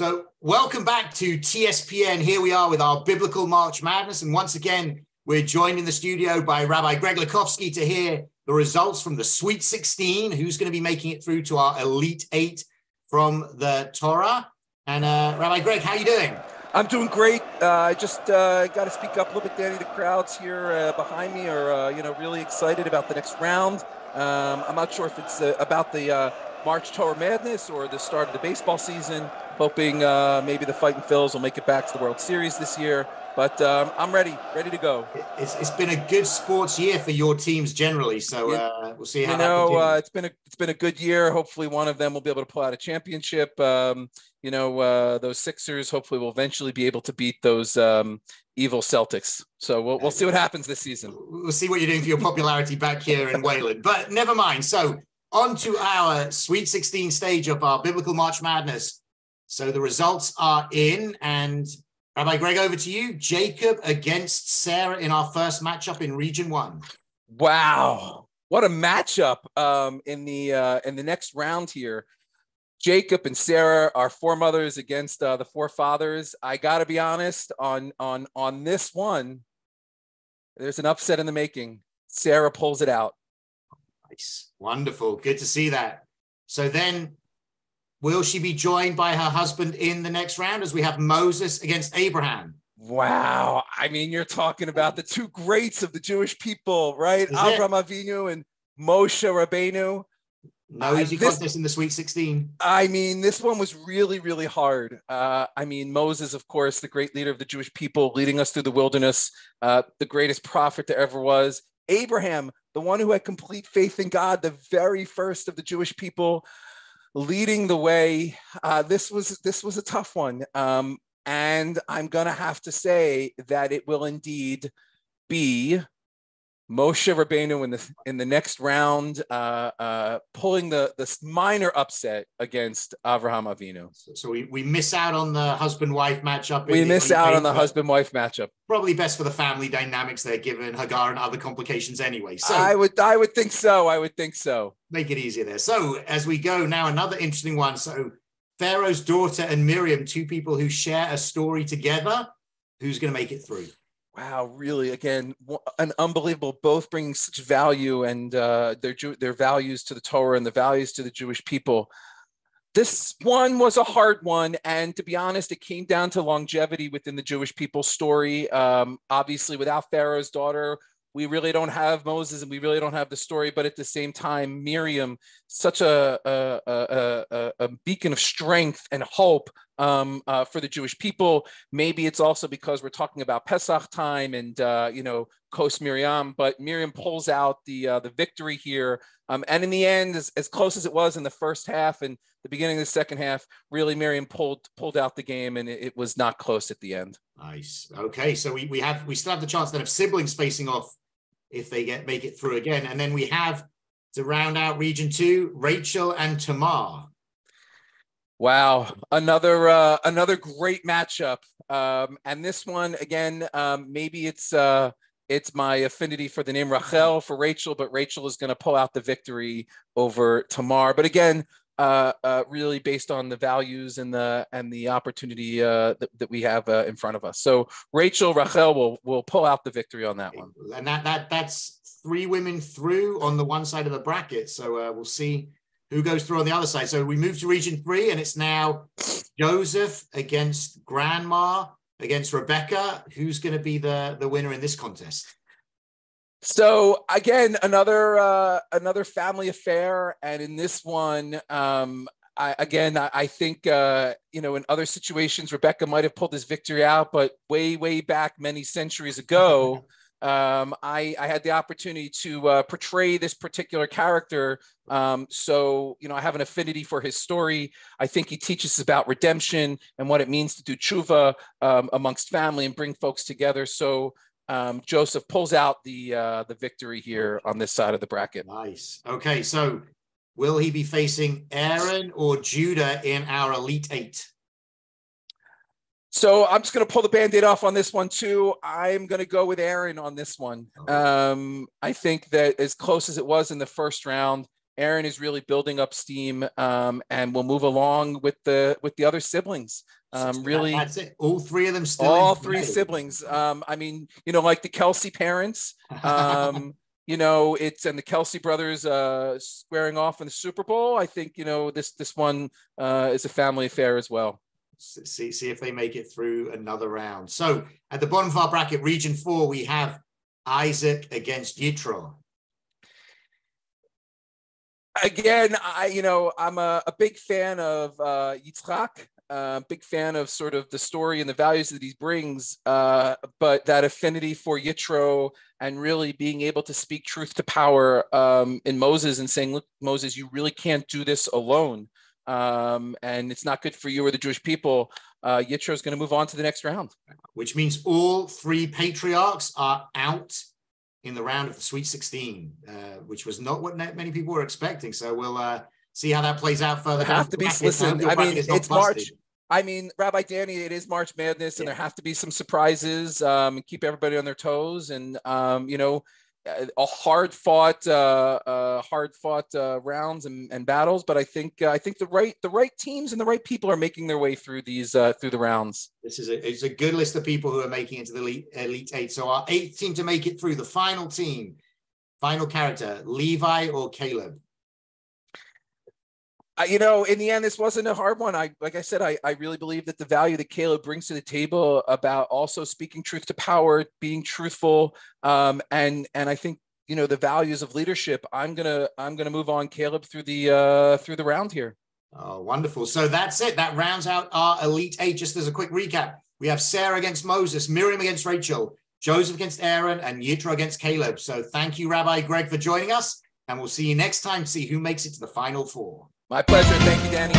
So welcome back to TSPN. Here we are with our Biblical March Madness. And once again, we're joined in the studio by Rabbi Greg Lukovsky to hear the results from the Sweet 16, who's going to be making it through to our Elite 8 from the Torah. And Rabbi Greg, how you doing? I'm doing great. I just got to speak up a little bit, Danny. The crowds here behind me are, really excited about the next round. I'm not sure if it's about the March Torah Madness or the start of the baseball season. Hoping maybe the Fighting Phils will make it back to the World Series this year. But I'm ready to go. It's been a good sports year for your teams generally, so we'll see how that continues. It's been a good year. Hopefully, one of them will be able to pull out a championship. Those Sixers hopefully will eventually be able to beat those evil Celtics. So we'll see what happens this season. We'll see what you're doing for your popularity back here in Wayland. But never mind. So on to our Sweet 16 stage of our Biblical March Madness. So the results are in, and Rabbi Greg, over to you. Jacob against Sarah in our first matchup in Region 1. Wow, what a matchup in the next round here. Jacob and Sarah are foremothers against the forefathers. I got to be honest, on this one, there's an upset in the making. Sarah pulls it out. Nice, wonderful, good to see that. So then, will she be joined by her husband in the next round as we have Moses against Abraham? Wow. I mean, you're talking about the two greats of the Jewish people, right? Avraham Avinu and Moshe Rabbeinu. No easy contest in the Sweet 16. I mean, this one was really, really hard. Moses, of course, the great leader of the Jewish people, leading us through the wilderness, the greatest prophet there ever was. Abraham, the one who had complete faith in God, the very first of the Jewish people, leading the way. This was a tough one. And I'm going to have to say that it will indeed be Moshe Rabbeinu in the next round, pulling the minor upset against Avraham Avinu. So we miss out on the husband-wife matchup. We miss out on the husband-wife matchup. Probably best for the family dynamics there, given Hagar and other complications anyway. So I would think so. I would think so. Make it easier there. So as we go now, another interesting one. So Pharaoh's daughter and Miriam, two people who share a story together. Who's going to make it through? Wow, really, again, an unbelievable, both bringing such value and their values to the Torah and the values to the Jewish people. This one was a hard one, and to be honest, it came down to longevity within the Jewish people's story. Obviously, without Pharaoh's daughter, we really don't have Moses and we really don't have the story, but at the same time, Miriam, such a beacon of strength and hope for the Jewish people. Maybe it's also because we're talking about Pesach time and, Kos Miriam, but Miriam pulls out the victory here. And in the end, as close as it was in the first half and the beginning of the second half, really Miriam pulled out the game, and it was not close at the end. Nice. Okay, so we still have the chance then of siblings facing off if they make it through again. And then we have, to round out Region 2, Rachel and Tamar. Wow, another great matchup. And this one, again, maybe it's my affinity for the name Rachel for Rachel, but Rachel is going to pull out the victory over Tamar. But again, really based on the values and the opportunity that we have in front of us. So Rachel will pull out the victory on that one. And that's 3 women through on the one side of the bracket. So we'll see who goes through on the other side. So we move to Region 3, and it's now Joseph against Grandma against Rebecca. Who's going to be the winner in this contest? So again, another family affair, and in this one, I think in other situations Rebecca might have pulled this victory out, but way back many centuries ago, I had the opportunity to portray this particular character. So I have an affinity for his story. I think he teaches us about redemption and what it means to do tshuva amongst family and bring folks together. So Joseph pulls out the victory here on this side of the bracket. Nice. Okay, so will he be facing Aaron or Judah in our Elite 8? So I'm just going to pull the Band-Aid off on this one too. I'm going to go with Aaron on this one. I think that as close as it was in the first round, Aaron is really building up steam, and we'll move along with the other siblings. Really, that's it. All three of them still. All three siblings. I mean, like the Kelsey parents. It's and the Kelsey brothers squaring off in the Super Bowl. I think this one is a family affair as well. See if they make it through another round. So at the bottom of our bracket, Region 4, we have Isaac against Yitro. Again, I'm a big fan of Yitzhak. Big fan of sort of the story and the values that he brings, but that affinity for Yitro and really being able to speak truth to power in Moses and saying, look, Moses, you really can't do this alone. And it's not good for you or the Jewish people. Yitro is going to move on to the next round. Which means all three patriarchs are out in the round of the Sweet 16, which was not what many people were expecting. So we'll see how that plays out further. Have to be, listen, I mean, it's March. I mean, Rabbi Danny, it is March Madness, and there have to be some surprises and keep everybody on their toes. And, a hard-fought rounds and battles. But I think the right teams and the right people are making their way through these through the rounds. This is it's a good list of people who are making it to the Elite Eight. So our 8th team to make it through, the final team, final character, Levi or Caleb? In the end, this wasn't a hard one. Like I said, I really believe that the value that Caleb brings to the table about also speaking truth to power, being truthful, and I think the values of leadership. I'm gonna move on Caleb through the round here. Oh, wonderful! So that's it. That rounds out our Elite Eight. Just as a quick recap, we have Sarah against Moses, Miriam against Rachel, Joseph against Aaron, and Yitro against Caleb. So thank you, Rabbi Greg, for joining us, and we'll see you next time to see who makes it to the Final Four. My pleasure. Thank you, Danny.